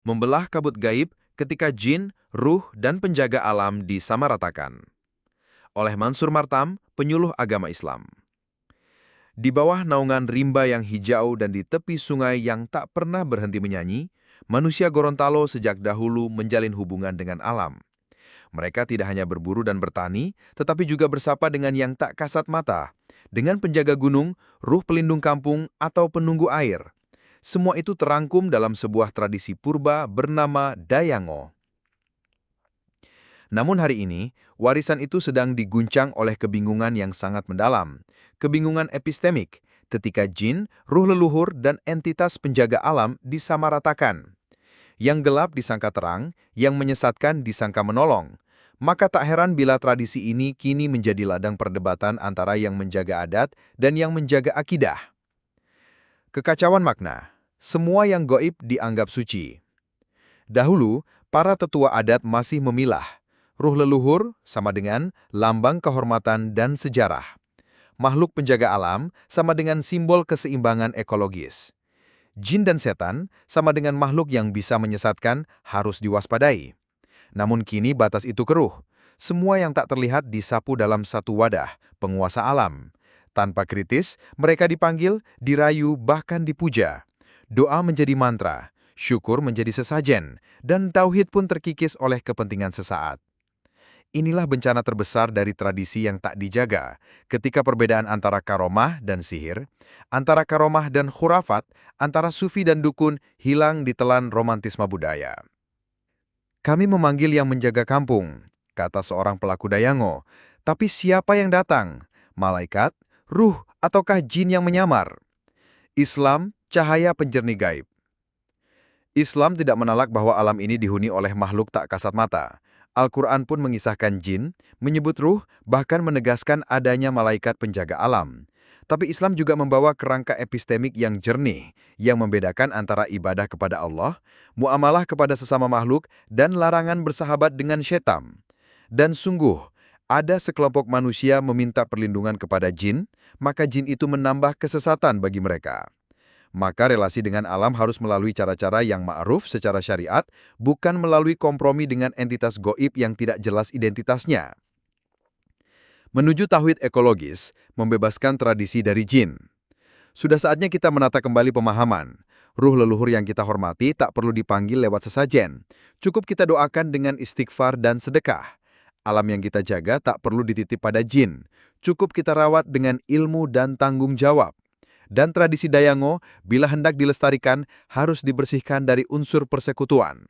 Membelah kabut gaib ketika jin, ruh, dan penjaga alam disamaratakan. Oleh Mansur Martam, penyuluh agama Islam. Di bawah naungan rimba yang hijau dan di tepi sungai yang tak pernah berhenti menyanyi, manusia Gorontalo sejak dahulu menjalin hubungan dengan alam. Mereka tidak hanya berburu dan bertani, tetapi juga bersapa dengan yang tak kasat mata, dengan penjaga gunung, ruh pelindung kampung, atau penunggu air. Semua itu terangkum dalam sebuah tradisi purba bernama Dayango. Namun hari ini, warisan itu sedang diguncang oleh kebingungan yang sangat mendalam. Kebingungan epistemik, ketika jin, ruh leluhur, dan entitas penjaga alam disamaratakan. Yang gelap disangka terang, yang menyesatkan disangka menolong. Maka tak heran bila tradisi ini kini menjadi ladang perdebatan antara yang menjaga adat dan yang menjaga akidah. Kekacauan makna. Semua yang goib dianggap suci. Dahulu, para tetua adat masih memilah. Ruh leluhur sama dengan lambang kehormatan dan sejarah. Makhluk penjaga alam sama dengan simbol keseimbangan ekologis. Jin dan setan sama dengan makhluk yang bisa menyesatkan, harus diwaspadai. Namun kini batas itu keruh. Semua yang tak terlihat disapu dalam satu wadah, penguasa alam. Tanpa kritis, mereka dipanggil, dirayu, bahkan dipuja. Doa menjadi mantra, syukur menjadi sesajen, dan tauhid pun terkikis oleh kepentingan sesaat. Inilah bencana terbesar dari tradisi yang tak dijaga, ketika perbedaan antara karomah dan sihir, antara karomah dan khurafat, antara sufi dan dukun hilang ditelan romantisme budaya. Kami memanggil yang menjaga kampung, kata seorang pelaku Dayango. Tapi siapa yang datang? Malaikat, ruh, ataukah jin yang menyamar? Islam, cahaya penjernih gaib. Islam tidak menolak bahwa alam ini dihuni oleh makhluk tak kasat mata. Al-Quran pun mengisahkan jin, menyebut ruh, bahkan menegaskan adanya malaikat penjaga alam. Tapi Islam juga membawa kerangka epistemik yang jernih, yang membedakan antara ibadah kepada Allah, muamalah kepada sesama makhluk, dan larangan bersahabat dengan syaitan. Dan sungguh, ada sekelompok manusia meminta perlindungan kepada jin, maka jin itu menambah kesesatan bagi mereka. Maka relasi dengan alam harus melalui cara-cara yang ma'ruf secara syariat, bukan melalui kompromi dengan entitas goib yang tidak jelas identitasnya. Menuju tauhid ekologis, membebaskan tradisi dari jin. Sudah saatnya kita menata kembali pemahaman. Ruh leluhur yang kita hormati tak perlu dipanggil lewat sesajen. Cukup kita doakan dengan istighfar dan sedekah. Alam yang kita jaga tak perlu dititip pada jin. Cukup kita rawat dengan ilmu dan tanggung jawab. Dan tradisi Dayango, bila hendak dilestarikan, harus dibersihkan dari unsur persekutuan.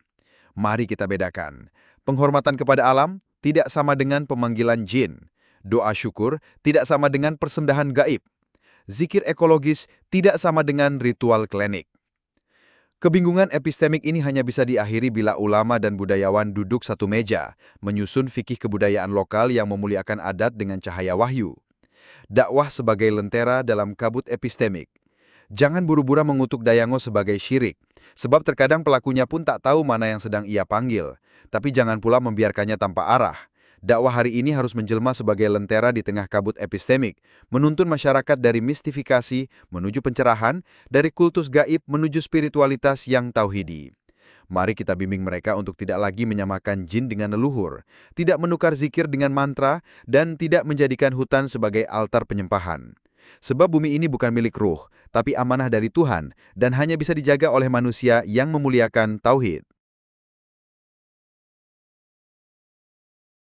Mari kita bedakan. Penghormatan kepada alam tidak sama dengan pemanggilan jin. Doa syukur tidak sama dengan persembahan gaib. Zikir ekologis tidak sama dengan ritual klinik. Kebingungan epistemik ini hanya bisa diakhiri bila ulama dan budayawan duduk satu meja, menyusun fikih kebudayaan lokal yang memuliakan adat dengan cahaya wahyu. Dakwah sebagai lentera dalam kabut epistemik. Jangan buru-buru mengutuk Dayango sebagai syirik, sebab terkadang pelakunya pun tak tahu mana yang sedang ia panggil. Tapi jangan pula membiarkannya tanpa arah. Dakwah hari ini harus menjelma sebagai lentera di tengah kabut epistemik, menuntun masyarakat dari mistifikasi menuju pencerahan, dari kultus gaib menuju spiritualitas yang tauhidi. Mari kita bimbing mereka untuk tidak lagi menyamakan jin dengan leluhur, tidak menukar zikir dengan mantra, dan tidak menjadikan hutan sebagai altar penyempahan. Sebab bumi ini bukan milik ruh, tapi amanah dari Tuhan, dan hanya bisa dijaga oleh manusia yang memuliakan tauhid.